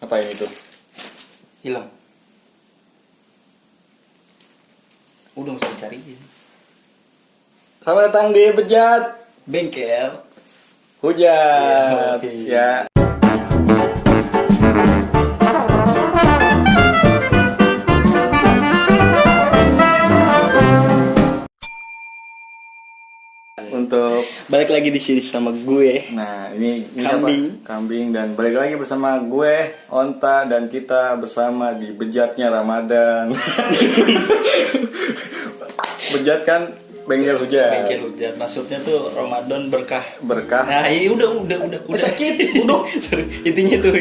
Apa ini tuh? Hilang. Udah nggak usah dicariin. Selamat datang di Bejat Bengkel. Hujat. Ya, Ya. Untuk Balik lagi di sini sama gue. ini Kambing. apa? Kambing, dan balik lagi bersama gue Onta, dan kita bersama di Bejatnya Ramadan. Bejat kan bengkel hujan. Bengkel hujan. Maksudnya tuh Ramadan berkah. Berkah. Nah, ini udah. Sakit, udah. Sorry, intinya tuh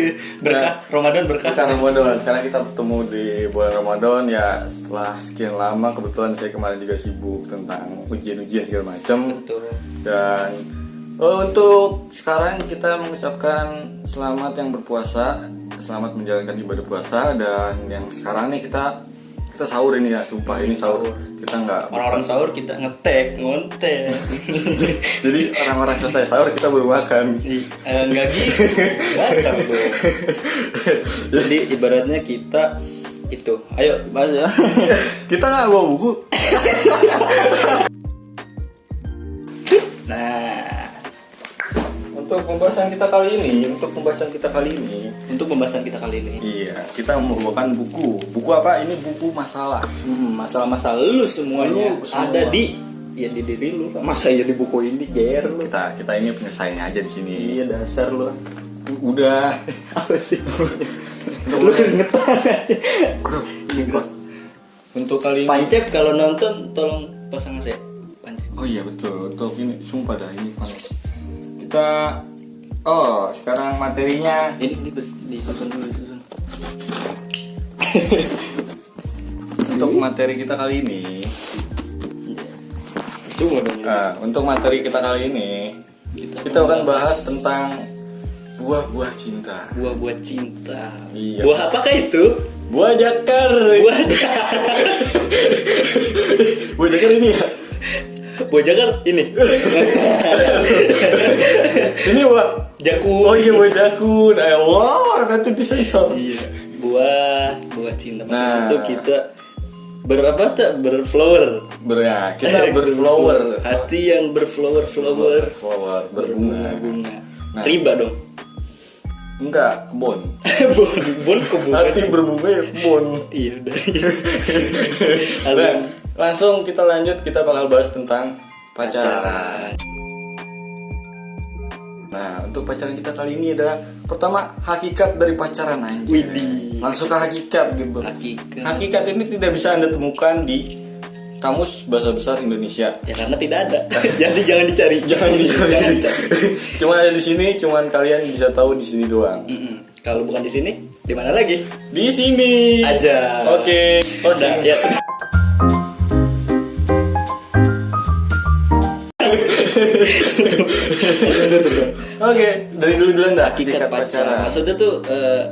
berkah. Ramadan berkah. Bukan Ramadan, karena kita bertemu di bulan Ramadan ya setelah sekian lama. Kebetulan saya kemarin juga sibuk tentang ujian-ujian segala macam. Betul. Dan untuk sekarang kita mengucapkan selamat yang berpuasa, selamat menjalankan ibadah puasa. Dan yang sekarang nih kita sahur ini ya, sumpah ini sahur. Kita nggak Orang-orang sahur kita ngontek. Jadi orang-orang selesai sahur kita baru makan. Enggak gitu. Batal dong. Jadi ibaratnya kita itu. Ayo, bahas ya. Kita nggak bawa buku. Nah, Untuk pembahasan kita kali ini, iya, kita membawakan buku. Buku apa? Ini buku masalah. masalah-masalah lu semuanya Lu semua. ada di diri lu. Masa ya di buku ini ger lu. Kita ini penyelesaiannya aja di sini. Iya, dasar lu. Udah. Apa sih? Lu keringetan. Untuk kali ini. Pancep kalau nonton tolong pasang AC. Pancep. Oh iya betul. Untuk ini sumpah dah ini panas. Kita sekarang materinya. Ini disusun dulu, disusun. Untuk materi kita kali ini. Cuma dong. Untuk materi kita kali ini, kita akan bahas tentang buah-buah cinta. Buah-buah cinta. Iya. Buah apakah itu? Buah jakar. Buah jakar ini ya. Buah jakar ini. Ini buah Jakun. Oh iya, buah jakun. Allah, nanti disensor. Iya. Buah cinta. Maksudnya Nah. itu kita berflower. Kita berflower. Hati yang berflower. Berbunga. Nah. Riba dong. Enggak, kebun. Bon kebun. Hati berbunga ya kebun. Iya udah. Nah, langsung kita lanjut, kita bakal bahas tentang pacaran. Nah, untuk pacaran kita kali ini adalah pertama hakikat dari pacaran anjir. Widih. Langsung ke hakikat gitu. Hakikat ini tidak bisa Anda temukan di Kamus Bahasa Besar Indonesia. ya karena tidak ada. Jadi jangan dicari. Jangan dicari. Cuma ada di sini, cuman kalian bisa tahu di sini doang. Kalau bukan di sini, di mana lagi? Di sini Aja. Oke. Udah, ya. Oke, dari dulu dah Hakikat pacaran. Maksudnya tuh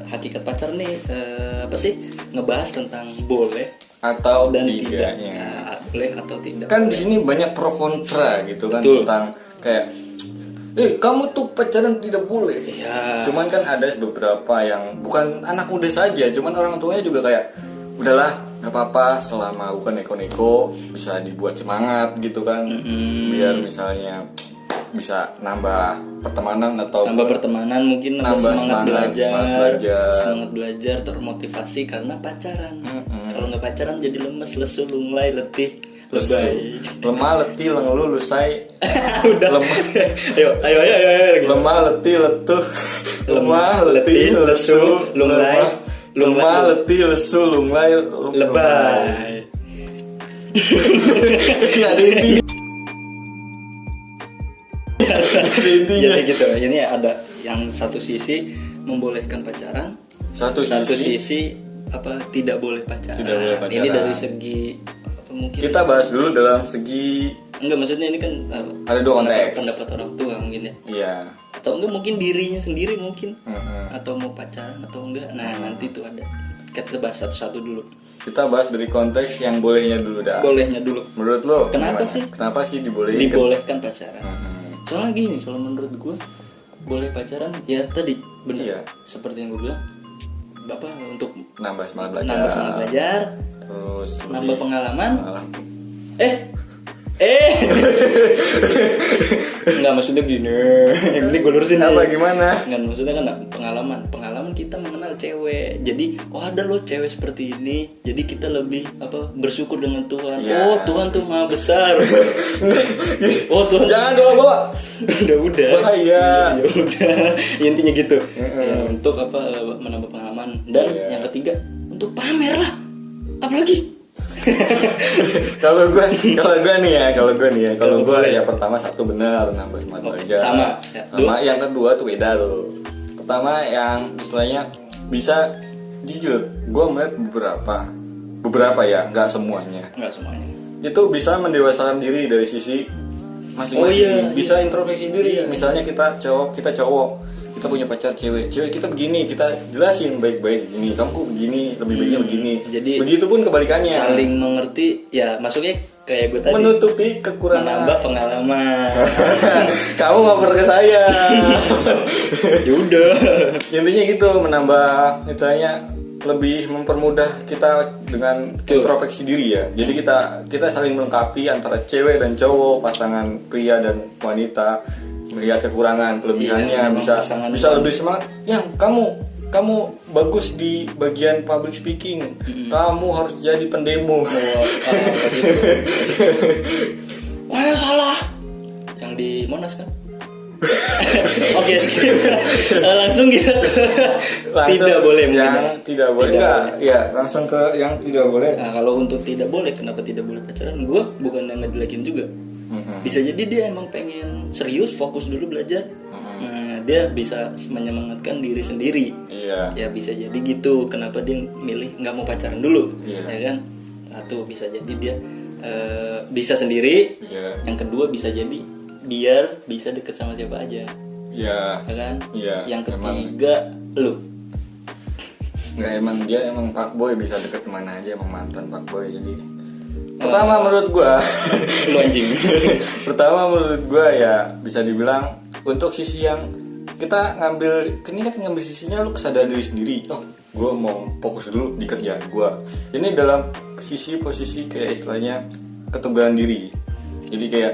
hakikat pacaran nih apa sih? Ngebahas tentang boleh atau dan tidaknya. tidak. Nah, boleh atau tidak. Kan di sini banyak pro kontra gitu kan. Betul. Tentang kayak kamu tuh pacaran tidak boleh. Iya. Cuman kan ada beberapa yang bukan anak muda saja, cuman orang tuanya juga kayak udahlah, nggak apa-apa selama bukan neko-neko, bisa dibuat semangat gitu kan. Biar misalnya bisa nambah pertemanan atau mungkin nambah semangat belajar. belajar, termotivasi karena pacaran. Kalau nggak pacaran jadi lemes, lesu, lunglai, letih, lebay. Lemah, letih, lenglulu, lusai. Udah. Ayo lagi. Lemah, letih, letuh. Lemah, letih, lesu, lunglai. Lemah, letih, lesu, lunglai, Lebay. Ada ini. Intinya. Jadi gitu. Ini ada yang satu sisi membolehkan pacaran, satu sisi apa tidak boleh pacaran. Tidak boleh pacaran. Ini dari segi apa, mungkin Kita bahas dulu dalam segi enggak, maksudnya ini kan ada dua konteks. pendapat orang tua mungkin ya. Iya. Atau enggak mungkin dirinya sendiri mungkin. Atau mau pacaran atau enggak. Nah, nanti tuh ada. Kita bahas satu-satu dulu. Kita bahas dari konteks yang bolehnya dulu dah. Bolehnya dulu. Menurut lo Kenapa gimana? sih? Kenapa sih dibolehin? Dibolehkan pacaran. Soalnya gini, kalau menurut gue boleh pacaran ya tadi benar. Iya. Seperti yang gue bilang, apa untuk nambah semangat nambah semangat belajar, terus nambah lebih pengalaman. pengalaman. Nggak, maksudnya gini. Ini gue lurusin Apa aja. gimana? Nggak, maksudnya kan pengalaman kita mengenal cewek. Jadi ada loh cewek seperti ini. Jadi kita lebih bersyukur dengan Tuhan. Ya. Oh, Tuhan tuh maha besar. Oh, Tuhan. Jangan doa-doa. udah. Bahaya. Ya udah. Intinya gitu. Ya, untuk menambah pengalaman. Dan Iya. yang ketiga untuk pamer lah. Apalagi Kalau gue nih ya, kalau gue ya pertama satu benar nambah semangat belajar. sama. Ya, Sama yang kedua tuh beda tuh. Pertama yang istilahnya bisa jujur, gue melihat beberapa ya, nggak semuanya. nggak semuanya. Itu bisa mendewasakan diri dari sisi masing-masing. Oh, iya, Bisa introspeksi diri. Iya. Misalnya kita cowok, kita punya pacar cewek kita begini, kita jelasin baik-baik gini, kamu kok begini, lebih baiknya begini. Jadi begitupun kebalikannya. saling mengerti ya, maksudnya kayak gue tadi Menutupi kekurangan. menambah pengalaman. Kamu ngoper ke saya. Ya udah. Intinya gitu, menambah istilahnya lebih mempermudah kita dengan Betul. introspeksi diri ya. Jadi kita saling melengkapi antara cewek dan cowok, pasangan pria dan wanita, melihat kekurangan, kelebihannya, Iya, memang bisa pasangan lebih semangat. Yang kamu bagus di bagian public speaking. Kamu harus jadi pendemo. Wah, yang salah. Yang di Monas kan? Oke, skip. Langsung gitu. Tidak boleh yang mungkin. tidak boleh. Tidak Enggak, boleh. ya langsung ke yang tidak boleh. Nah, kalau untuk tidak boleh, kenapa tidak boleh pacaran? Gue bukan yang ngejelekin juga. Mhm. Bisa jadi dia emang pengen serius, fokus dulu belajar. Nah, dia bisa menyemangatkan diri sendiri. Iya. Ya bisa jadi gitu. Kenapa dia milih nggak mau pacaran dulu? Iya. Ya kan? Satu, bisa jadi dia bisa sendiri. Iya. Yang kedua bisa jadi biar bisa deket sama siapa aja. Iya. Ya kan? Iya, Yang emang. ketiga lu. Nggak, dia emang fuckboy, bisa deket kemana aja, emang mantan fuckboy. Jadi pertama menurut gua Lu anjing. pertama menurut gua ya bisa dibilang untuk sisi yang kita ngambil sisinya, lu kesadaran diri sendiri. Oh, gua mau fokus dulu di kerjaan gua. Ini dalam posisi kayak istilahnya keteguhan diri. Jadi kayak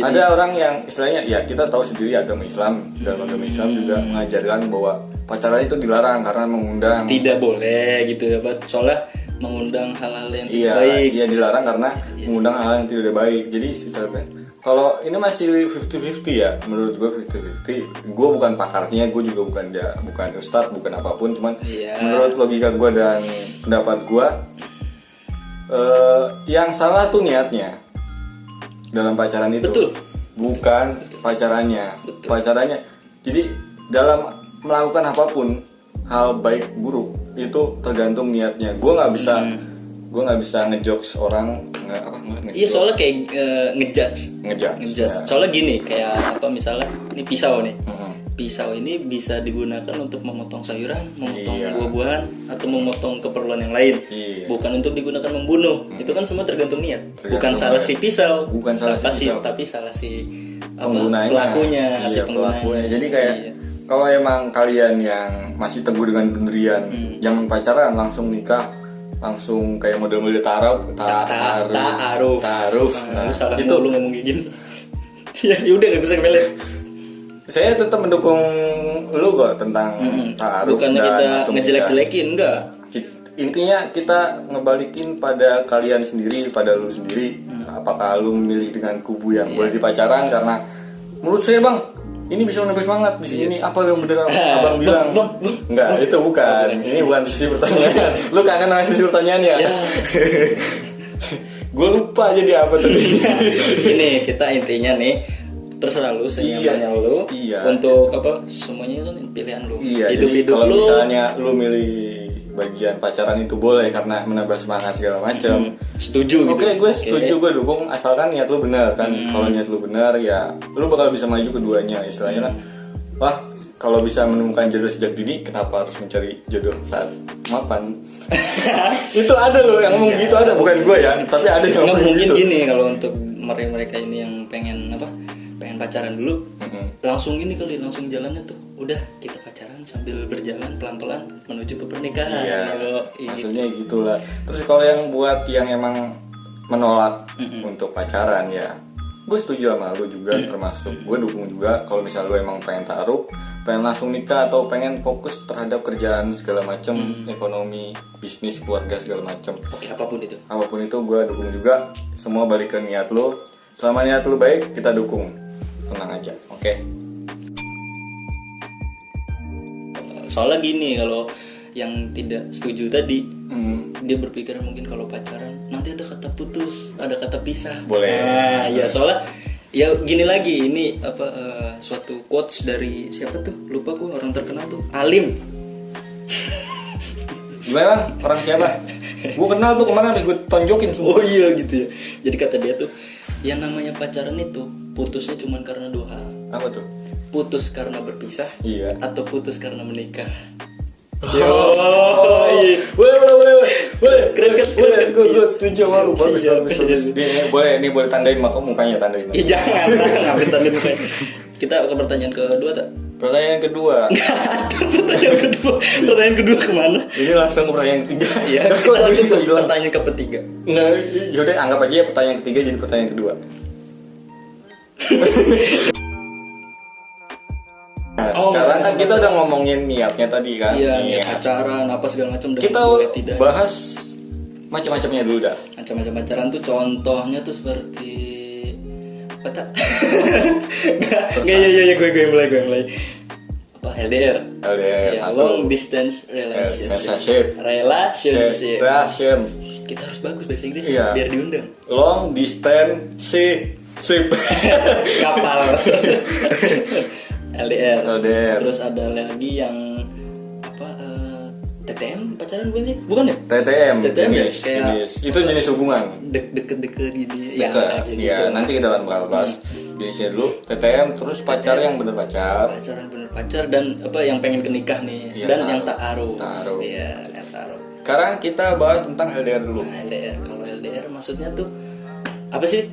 ada orang yang istilahnya ya, kita tahu sendiri agama Islam. Dalam agama Islam juga mengajarkan bahwa pacaran itu dilarang karena mengundang. Tidak boleh gitu ya, Pak. Soalnya mengundang hal-hal yang tidak Iya, baik. iya dilarang karena mengundang hal yang tidak baik. Jadi misalnya kalau ini masih 50-50 ya, menurut gue 50-50. Gue bukan pakarnya, gue juga bukan ustadz, bukan apapun, cuman Iya. menurut logika gue dan pendapat gue, yang salah tuh niatnya dalam pacaran itu. Betul. Bukan pacarannya. Betul. Pacarannya. Jadi dalam melakukan apapun, hal baik buruk itu tergantung niatnya. Gue nggak bisa ngejokes orang Iya, soalnya kayak ngejudge. ngejudge. Ya. Soalnya gini, kayak misalnya ini pisau nih. Mhm. Pisau ini bisa digunakan untuk memotong sayuran, memotong Iya. buah-buahan, atau memotong keperluan yang lain. Iya. Bukan untuk digunakan membunuh. Itu kan semua tergantung niat. Tergantung Bukan salah niat. si pisau. Bukan salah si pisau. Tapi salah si Penggunanya. pelakunya, si Iya, penggunanya. pelakunya. Jadi kayak Iya. kalau emang kalian yang masih teguh dengan pendirian, jangan pacaran langsung nikah, langsung kayak model-model taruh. Ta'aruf. Nah, Lu salah itu lu ngomong kayak gini. Ya udah nggak bisa kembali. saya tetap mendukung lu kok tentang taruh. Bukannya dan kita langsung ngejelek-jelekin, enggak. Intinya kita ngebalikin pada kalian sendiri, pada lu sendiri. Apakah lu memilih dengan kubu yang boleh dipacaran karena menurut saya bang ini bisa menambah semangat di sini, apa yang bener abang bilang? Enggak, itu bukan. Ini bukan sisi pertanyaan. Lu kangen sama sisi pertanyaan ya? Gue lupa jadi apa tadi. Ini kita intinya nih, terserah lu, senyamannya lu. Iya. Untuk semuanya kan pilihan lu. Iya, jadi Hidup-hidup kalau lu. misalnya lu milih bagian pacaran itu boleh karena menambah semangat segala macam. Setuju gitu. Oke, gue setuju, gue dukung asalkan niat lu benar kan. Kalau niat lu benar ya lu bakal bisa maju keduanya. Istilahnya kan, wah kalau bisa menemukan jodoh sejak dini, kenapa harus mencari jodoh saat mapan? Itu ada loh yang ngomong gitu, ada, bukan gue ya, tapi ada yang Nggak, ngomong mungkin gitu. gini, kalau untuk mereka ini yang pengen pacaran dulu, langsung gini kali, langsung jalannya tuh udah kita pacaran sambil berjalan pelan-pelan menuju ke pernikahan. Iya, Yo, maksudnya gitulah. Terus kalau yang buat yang emang menolak untuk pacaran ya, gue setuju sama lu juga termasuk. Gue dukung juga kalau misal lu emang pengen taruh, pengen langsung nikah atau pengen fokus terhadap kerjaan segala macam, ekonomi, bisnis, keluarga segala macam. Oke, apapun itu. Apapun itu gue dukung juga. Semua balik ke niat lu. Selama niat lu baik, kita dukung. Tenang aja, oke? Soalnya gini, kalau yang tidak setuju tadi, dia berpikir mungkin kalau pacaran nanti ada kata putus, ada kata pisah. Boleh. Nah, ya soalnya ya gini lagi, ini apa suatu quotes dari siapa tuh? Lupa gue, orang terkenal tuh, Alim. Gimana bang? Orang siapa? Gue kenal tuh kemarin habis gue tonjokin semua. Oh iya gitu ya. Jadi kata dia tuh, yang namanya pacaran itu putusnya cuma karena 2 hal. Apa tuh? Putus karena berpisah, Iya. atau putus karena menikah. Iya. Boleh. Keren kan? Gue setuju sama lu. Bagus. Siap. Ini boleh tandain mukanya, tandain. Ya jangan, ngambil tanda mukanya. Kita ke pertanyaan kedua tak? Pertanyaan kedua. Pertanyaan kedua kemana? Ini langsung ke pertanyaan ketiga. Ya, kita lanjut ke pertanyaan ketiga. Nah, yaudah anggap aja ya pertanyaan ketiga jadi pertanyaan kedua. Nah, sekarang kan kita udah ngomongin niatnya tadi kan. Iya, Niat. pacaran apa segala macam. Kita boleh tidak. bahas macam-macamnya dulu dah. Macam-macam pacaran tuh contohnya tuh seperti apa tak? Nggak, ya, gue yang mulai. Apa LDR? LDR Ya, satu. long distance relationship. Relationship. Kita harus bagus bahasa Inggris Iya. biar diundang. Long distance ship. Kapal. LDR. LDR. Terus ada lagi yang apa TTM pacaran bukan sih? Bukan ya? TTM, TTM ya? jenis, Kayak jenis. Itu jenis hubungan. Deket-deket gini. Dekat. Kayak Ya, gitu. nanti kita akan bakal bahas jenisnya dulu. TTM, terus pacar yang bener pacar. Pacaran bener pacar dan apa yang pengen ke nikah nih, Iya, dan taruh. yang ta'aruf. Ta'aruf. Iya, yang ta'aruf. Sekarang kita bahas tentang LDR dulu. Nah, LDR, kalau LDR maksudnya tuh apa sih?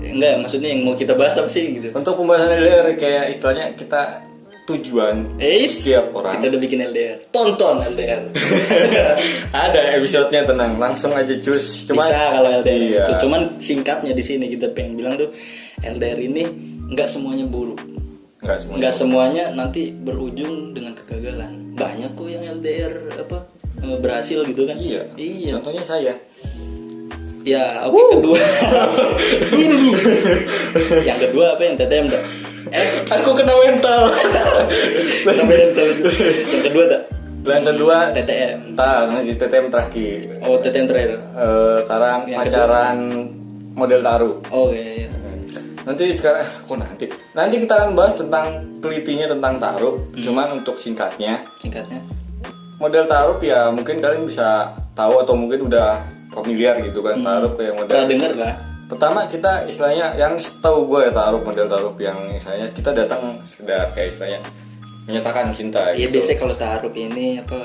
Enggak, maksudnya yang mau kita bahas apa sih gitu? Untuk pembahasan LDR kayak istilahnya kita tujuan setiap orang. Kita udah bikin LDR. Tonton LDR. Ada episodenya, tenang, langsung aja cus. Bisa kalau LDR. Iya. Itu. Cuman singkatnya di sini kita pengen bilang tuh LDR ini nggak semuanya buruk. Nggak semuanya nanti berujung dengan kegagalan. Banyak kok yang LDR apa berhasil gitu kan? Iya. Contohnya saya. Ya, oke. Kedua. Yang kedua apa yang TTM dah? Aku kena mental. Yang kedua tak? Yang kedua TTM. nanti TTM terakhir. Oh, TTM terakhir. Sekarang Yang pacaran model taruh. Oh iya. Nanti sekarang nanti kita akan bahas tentang telitinya tentang taruh. Cuman untuk singkatnya, model taruh ya mungkin kalian bisa tahu atau mungkin udah familiar gitu kan. Taruh kayak model. Pernah dengar lah. Pertama kita istilahnya yang setahu gue ya taruh model taruh yang istilahnya kita datang sekedar kayak istilahnya menyatakan cinta. Iya, gitu. biasanya kalau taruh ini apa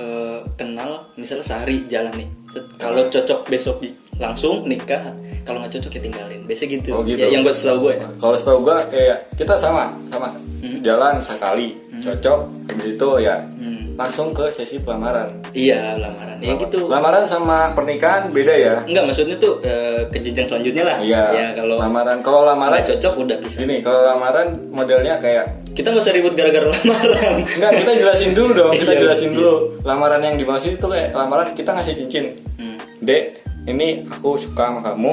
kenal misalnya sehari jalan nih. Kalau cocok besok langsung nikah, kalau nggak cocok ya tinggalin. Biasanya gitu. Oh, gitu. Ya, yang buat setahu gue ya. Kalau setahu gue kayak kita sama jalan sekali cocok habis itu ya langsung ke sesi pelamaran. Iya, lamaran. Ya gitu. Lamaran sama pernikahan beda ya. Enggak, maksudnya tuh ke jenjang selanjutnya lah. Iya. Ya, kalau lamaran nggak cocok udah bisa. gini, kalau lamaran modelnya kayak Kita nggak usah ribut gara-gara lamaran. enggak, kita jelasin dulu dong. Kita Iya, jelasin dulu. Lamaran yang dimaksud itu kayak lamaran kita ngasih cincin. Dek, ini aku suka sama kamu.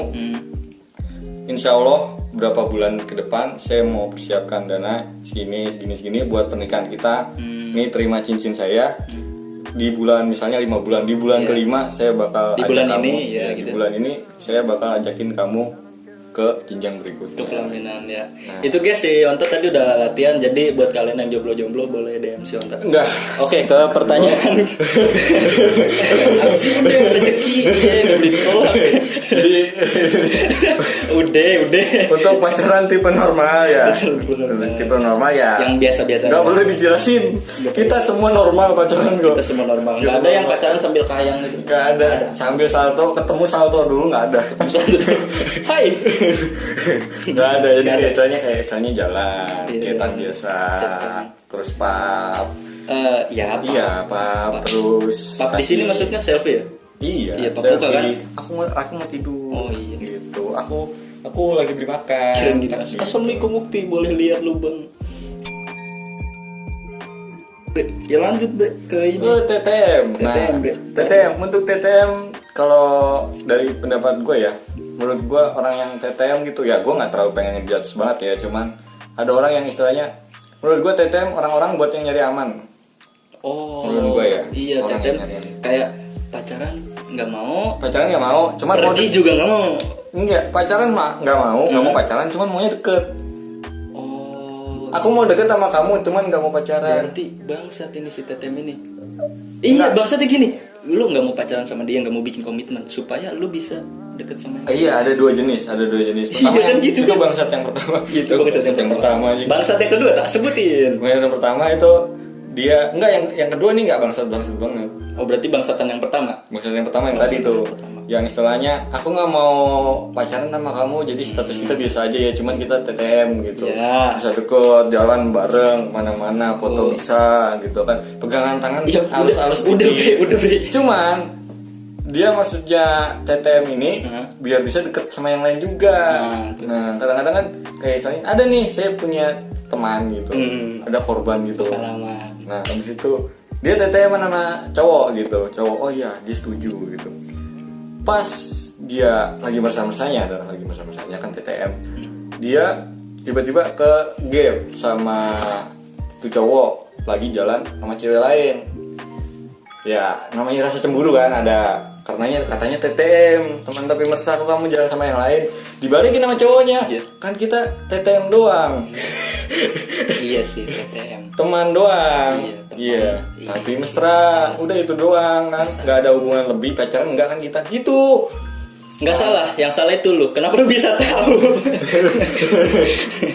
Insya Allah berapa bulan ke depan saya mau persiapkan dana segini buat pernikahan kita. Ini terima cincin saya. Di bulan misalnya 5 bulan, di bulan kelima saya bakal Di ajak bulan kamu, ini, ya, ya, di gitu. bulan ini saya bakal ajakin kamu ke jenjang berikutnya. Untuk pelaminan ya. Itu guys, si Onta tadi udah latihan, jadi buat kalian yang jomblo-jomblo boleh DM si Onta. Enggak. Oke, ke pertanyaan. Asih udah rezeki ya, nggak boleh ditolak. Jadi Udah. untuk pacaran tipe normal ya. Tipe normal ya. Yang biasa-biasa. Nggak aja. perlu dijelasin. Kita semua normal pacaran kok. Kita semua normal. Nggak ada yang pacaran sambil kayang gitu. Nggak ada. Sambil salto, ketemu salto dulu nggak ada. Hai. Nggak ada, jadi istilahnya jalan, chatan biasa, terus pap. Ya pap. Iya, pap terus. Pap di sini maksudnya selfie ya? Iya, pap muka kan? Aku mau tidur. Oh iya. Gitu. Aku lagi beli makan. Keren gitu. Assalamualaikum Mukti, boleh lihat lubang. Ya lanjut Bre ke ini. TTM. Nah, TTM untuk TTM kalau dari pendapat gue ya, menurut gue orang yang TTM gitu ya, gue nggak terlalu pengen ngejudge banget ya, cuman ada orang yang istilahnya, menurut gue TTM orang-orang buat yang nyari aman. Oh, menurut gue ya. Iya, TTM kayak pacaran nggak mau, cuman pergi juga nggak mau. Enggak, pacaran nggak mau pacaran, cuman maunya deket. Aku mau deket sama kamu, cuman nggak mau pacaran. Berarti bangsat ini si TTM ini. Iya, bangsatnya gini. Lu nggak mau pacaran sama dia, nggak mau bikin komitmen supaya lu bisa deket sama Iya, dia. ada dua jenis. Pertama Iya kan gitu itu kan? bangsat yang pertama. Gitu bangsat yang pertama. Bangsat yang kedua tak sebutin. Bangsat yang pertama itu dia yang kedua nih nggak bangsat banget. Oh, berarti bangsatan yang pertama. Bangsat yang pertama yang tadi tuh. Yang istilahnya aku nggak mau pacaran sama kamu, jadi status kita biasa aja ya, cuman kita TTM gitu. Ya. Bisa deket, jalan bareng mana-mana, foto bisa gitu kan, pegangan tangan Ya, halus-halus udah bre. Cuman dia maksudnya TTM ini biar bisa deket sama yang lain juga. Nah kadang-kadang kan kayak misalnya ada nih saya punya teman gitu, ada korban gitu. Pengalaman. Nah habis itu dia TTM sama cowok gitu, oh iya dia setuju gitu. Pas dia lagi bersama-samanya kan TTM, dia tiba-tiba ke game sama tuh cowok lagi jalan sama cewek lain. Ya namanya rasa cemburu kan ada, katanya TTM teman tapi mesra, kok kamu jalan sama yang lain, dibalikin sama cowoknya. Kan kita TTM doang. Iya sih, TTM teman doang. Iya, tapi mesra, udah itu doang kan, nggak ada hubungan lebih, pacaran enggak kan kita gitu. Nggak salah, yang salah itu lu. Kenapa lu bisa tahu?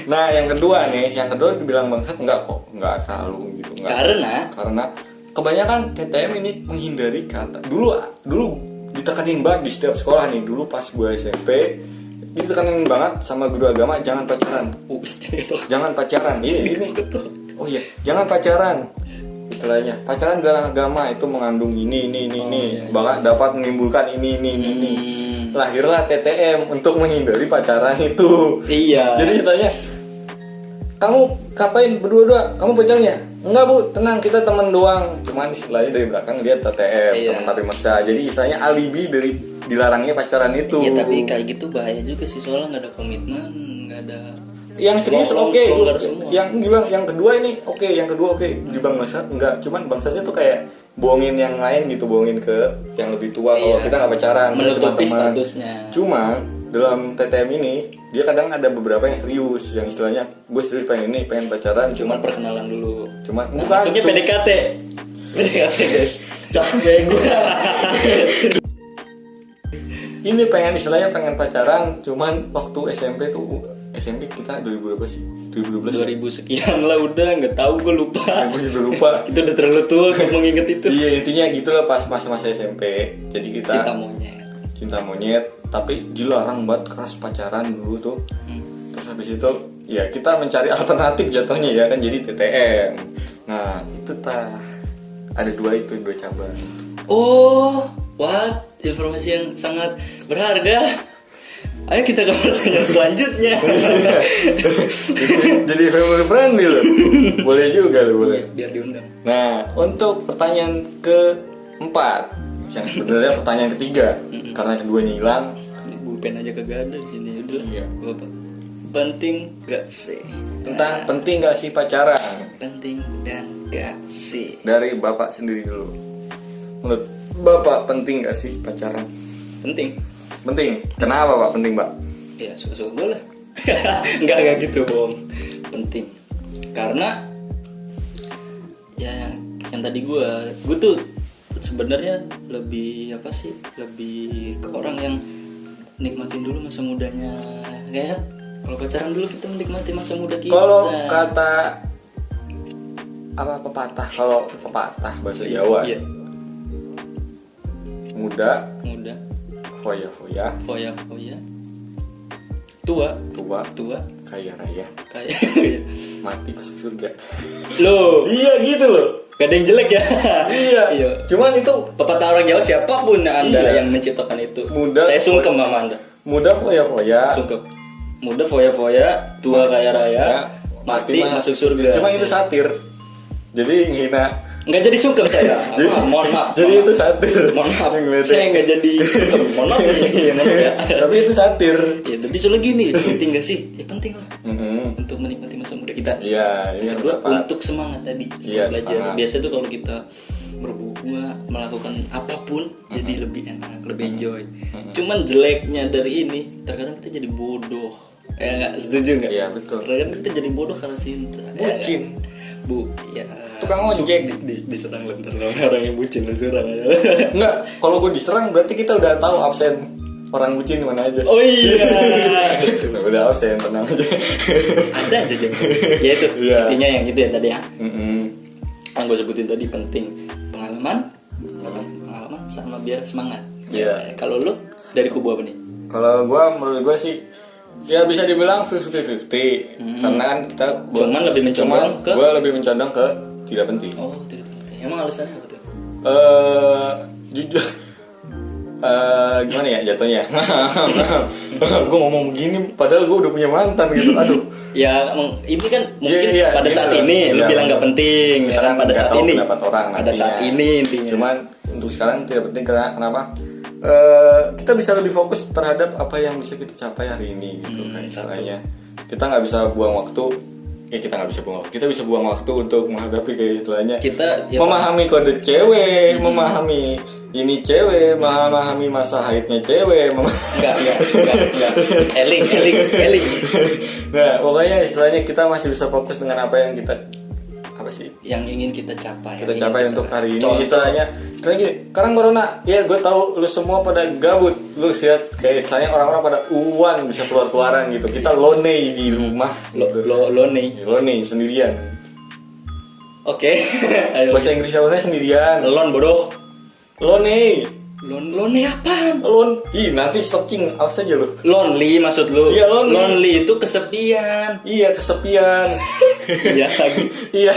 Nah, yang kedua dibilang bangsat enggak kok, enggak terlalu gitu. Enggak. Karena kebanyakan TTM ini menghindari kata. Dulu ditekanin banget di setiap sekolah nih. Dulu pas gue SMP ditekanin banget sama guru agama, jangan pacaran. Jangan pacaran. Ini. Oh iya, jangan pacaran. Istilahnya, pacaran dalam agama itu mengandung ini. Bahkan dapat menimbulkan ini. Lahirlah TTM untuk menghindari pacaran itu. Iya. Jadi ditanya, kamu ngapain berdua? Kamu pacarnya? Enggak bu, tenang, kita teman doang. Cuman istilahnya dari belakang dia TTM, teman tapi mesra. Jadi istilahnya alibi dari dilarangnya pacaran itu. Iya, tapi kayak gitu bahaya juga sih, soalnya nggak ada komitmen, nggak ada. Yang serius oke. Yang kedua oke. Di bangsa enggak, cuman bangsanya tuh kayak bohongin yang lain gitu, bohongin ke yang lebih tua kalau kita nggak pacaran, menutupi statusnya. Cuman dalam TTM ini dia kadang ada beberapa yang serius, yang istilahnya gue serius pengen pacaran, cuman perkenalan dulu. Bukan. Maksudnya PDKT guys. Capek gue. Ini istilahnya pengen pacaran, cuman waktu SMP kita 2000 berapa sih? 2012 2000 sekian lah, udah nggak tahu, gue lupa. Gue juga lupa. Itu udah terlalu tua untuk mengingat itu. Iya, intinya gitulah pas masa-masa SMP. Jadi kita cinta monyet, tapi dilarang banget keras pacaran dulu tuh. Terus habis itu ya kita mencari alternatif jatuhnya ya kan, jadi TTM. Nah, itu ada dua cabang. Oh, what? Informasi yang sangat berharga. Ayo kita ke pertanyaan selanjutnya. Jadi family friendly loh. Boleh juga loh, boleh. Biar diundang. Nah, untuk pertanyaan keempat, yang sebenarnya pertanyaan ketiga, karena keduanya hilang. Bullpen aja kagak ada di sini, udah. Iya. Bapak. Penting gak sih? Tentang penting gak sih pacaran? Penting dan gak sih? Dari Bapak sendiri dulu. Menurut Bapak penting gak sih pacaran? Penting. Kenapa Pak penting, Pak? Ya suka-suka gue lah. Enggak gitu, Bom. Penting. Karena ya yang tadi gue tuh sebenarnya lebih lebih ke orang yang nikmatin dulu masa mudanya. Kayak kalau pacaran dulu kita menikmati masa muda kita. Kalau kata pepatah bahasa Jawa. Iya. Muda Foya. tua kaya raya, kayak mati masuk surga. lo Iya gitu loh. gak ada yang jelek ya. Iya. Cuman itu pepatah orang Jawa, siapapun anda Iya. yang menciptakan itu, Muda, saya sungkem sama anda. muda foya-foya, Sungkem. Muda foya-foya, tua kaya raya, ya, mati masuk surga. Cuma itu satir. Jadi ngehina. Nggak jadi sungkem saya. Mohon maaf. Jadi itu satir. Mohon maaf. Yang ngeledek. Saya nggak jadi sungkem. Mohon maaf. Ya. Tapi itu satir. Ya, tapi soalnya gini, penting gak sih? Ya penting lah. Mhm. Untuk menikmati masa muda kita. Iya, ini Yang yang kedua, dapat. untuk semangat tadi, Iya, belajar. semangat. Biasa tuh kalau kita berbuah melakukan apapun jadi lebih enak, lebih enjoy. Cuman jeleknya dari ini, terkadang kita jadi bodoh. Ya nggak, setuju nggak? Iya, betul. Terkadang kita jadi bodoh karena cinta. Bucin. Ya, Tukang ojek. diserang lentar orang yang bucin, lu curang aja. Enggak, kalau gue diserang berarti kita udah tahu absen orang bucin di mana aja. Oh iya. Udah absen, tenang aja. Ada aja jam. Ya itu. Iya. Intinya yang gitu ya tadi ya. Mhm. Yang gue sebutin tadi penting pengalaman sama biar semangat. Iya. Kalau lu dari kubu apa nih? Kalau gue, menurut gue sih ya bisa dibilang 50-50. Karena kan kita Cuman lebih mencondong ke- gue lebih mencondong ke tidak penting. Oh, tidak penting. Emang alasannya apa tuh? Jujur gimana ya jatuhnya. Gue ngomong begini padahal gue udah punya mantan gitu. Aduh. Ya ini kan mungkin Iya, pada gitu saat loh. ini lu Iya, bilang nggak penting. Kita Ya kan kan pada nggak saat tahu ini. pendapat orang Pada nantinya. saat ini intinya. Cuman untuk sekarang tidak penting karena kenapa? Kita bisa lebih fokus terhadap apa yang bisa kita capai hari ini gitu kayak istilahnya. Kita nggak bisa buang waktu. Ya kita nggak bisa buang waktu. Kita bisa buang waktu untuk menghadapi kayak istilahnya. Kita ya, Memahami kode cewek, memahami ini cewek, memahami masa haidnya cewek, enggak. Eling. Nah, pokoknya istilahnya kita masih bisa fokus dengan apa yang kita apa sih? Yang ingin kita capai. Kita yang capai ingin untuk kita- hari ini. Contoh. Istilahnya gini, sekarang corona, ya gue tahu lu semua pada gabut. Lu lihat kayak istilahnya orang-orang pada uan bisa keluar-keluaran gitu. Kita lonely di rumah. gitu. Lo nih. Lonely sendirian. Oke. Ayo. Bahasa Inggrisnya lonely sendirian. Lon bodoh. Lonely. Lonely apaan? Ih, nanti searching awas aja lu. Lonely maksud lu? Iya, lonely. itu kesepian. Iya, kesepian. Iya lagi. Iya,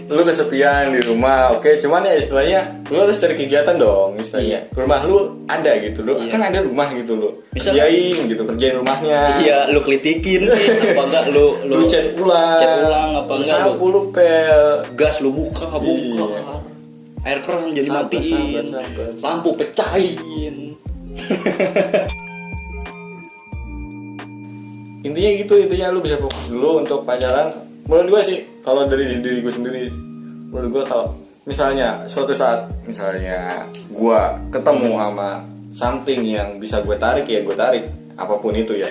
lu kesepian di rumah, oke. Cuman ya istilahnya, lu harus cari kegiatan dong, istilahnya. Rumah lu ada gitu, lu Iya. kan ada rumah gitu lu. Misalnya- Kerjain rumahnya. Iya, lu kelitikin apa enggak Lu cat ulang, apa lu enggak sapu lu pel. gas lu buka. Iya. Air keran jadi Sabar, matiin. sabar. Lampu pecahin. Intinya gitu, intinya lu bisa fokus dulu untuk pacaran. Menurut gua sih, kalau dari diri gua sendiri, menurut gua kalau misalnya suatu saat misalnya gua ketemu sama something yang bisa gue tarik, ya gue tarik apapun itu ya.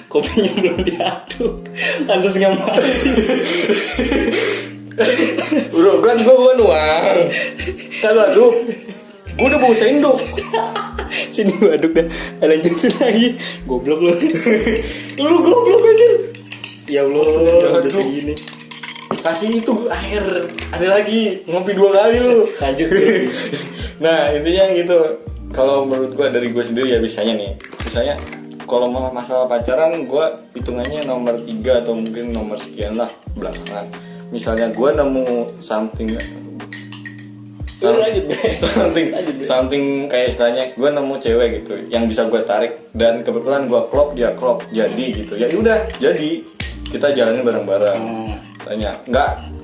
Kopinya belum diaduk. Pantes enggak mati. Bro, kan gue nuang. Kalau aduk, gue udah bawa sendok. Sini gua aduk dah. Lanjutin lagi. Goblok lu. Lu goblok aja. Ya Allah, Aduh. udah segini. Kasih itu air. Ada lagi, ngopi 2 kali lu. Lanjut. Nah, intinya gitu. Kalau menurut gue dari gue sendiri ya bisanya nih. Misalnya kalau mau masalah pacaran, gue hitungannya nomor 3 atau mungkin nomor sekian lah belakangan. Misalnya gue nemu something kayak istilahnya gue nemu cewek gitu yang bisa gue tarik dan kebetulan gue klop dia klop jadi gitu ya udah jadi kita jalanin bareng-bareng.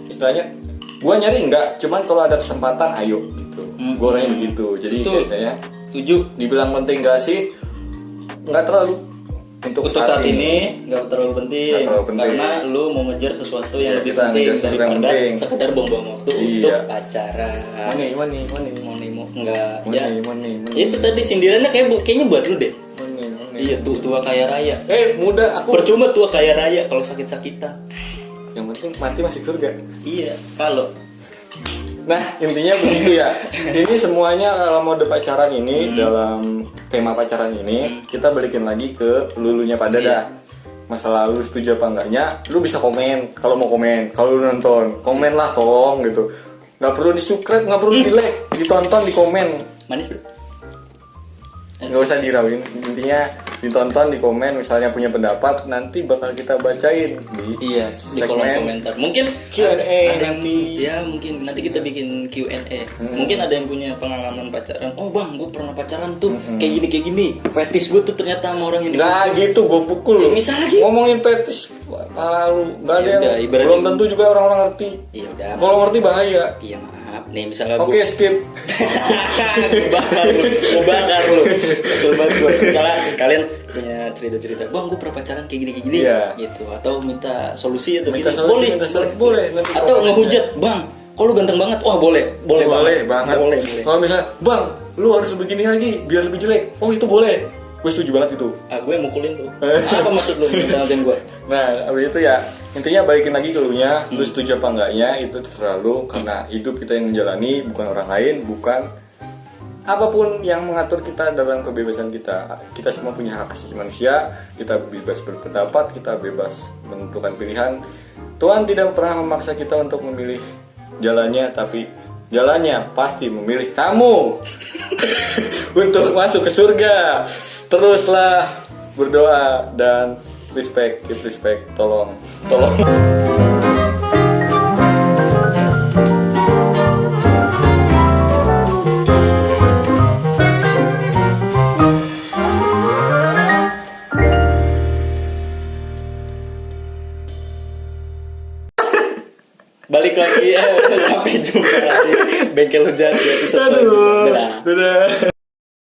Istilahnya gue nyari enggak, cuman kalau ada kesempatan ayo gitu. Gue orangnya begitu, jadi kayaknya Tujuh. dibilang penting gak sih, nggak terlalu untuk Saat ini nggak terlalu penting, Nggak terlalu penting. karena lu mau ngejar sesuatu yang Iya, lebih kita penting ngejar sesuatu yang daripada penting. sekedar buang-buang waktu Iya. untuk pacaran. money Enggak money. Itu tadi sindirannya kayaknya buat lu deh. Iya, tua kaya raya. Muda aku Percuma tua kaya raya kalau sakit-sakitan. yang penting mati masih surga. Iya, kalau Nah, intinya begitu ya. Ini semuanya kalau mode pacaran ini dalam tema pacaran ini kita balikin lagi ke lulunya pada dah. Masalah lu setuju apa enggaknya, lu bisa komen kalau mau komen. Kalau lu nonton, komen lah tolong gitu. Nggak perlu di-subscribe, nggak perlu di-like, ditonton, di komen. manis bro. Nggak usah dirawin. Intinya ditonton, di komen, misalnya punya pendapat, nanti bakal kita bacain di di kolom komentar. Mungkin Q&A ada yang, nanti. ya mungkin nanti kita bikin Q&A. Mungkin ada yang punya pengalaman pacaran. Oh bang, gue pernah pacaran tuh kayak gini. Fetish gue tuh ternyata sama orang ini. Nggak gitu, gue pukul. Ya, misal lagi ngomongin fetish lalu nggak ada Ya udah, yang ibaratnya- belum tentu juga orang-orang ngerti. Iya udah. Kalau ngerti bahaya. Iya maaf. Nih misalnya Oke, skip. Gue bakar lu. Kesel banget gue. Misalnya kalian punya cerita-cerita, bang gue pernah pacaran kayak gini Iya. gitu. Atau minta solusi atau Minta gini. solusi, Boleh. minta solusi, boleh. Nanti Atau komen ngehujat, bang kok lu ganteng banget. Wah boleh banget. Boleh. Kalau misalnya, bang, lu harus begini lagi biar lebih jelek. Oh itu boleh. Gue setuju banget itu. Gue yang mukulin tuh. Apa maksud lu ngatain gue? Nah, abis itu ya intinya balikin lagi ke lunya, lu setuju apa enggaknya itu terserah lu, karena hidup kita yang menjalani, bukan orang lain, bukan apapun yang mengatur kita dalam kebebasan kita. Kita semua punya hak asasi manusia, kita bebas berpendapat, kita bebas menentukan pilihan. Tuhan tidak pernah memaksa kita untuk memilih jalannya, tapi jalannya pasti memilih kamu untuk masuk ke surga. Teruslah berdoa dan respect, keep respect, tolong. Balik lagi ya. Sampai jumpa lagi. Bengkel Hujan di episode selanjutnya. Dadah. Dadah.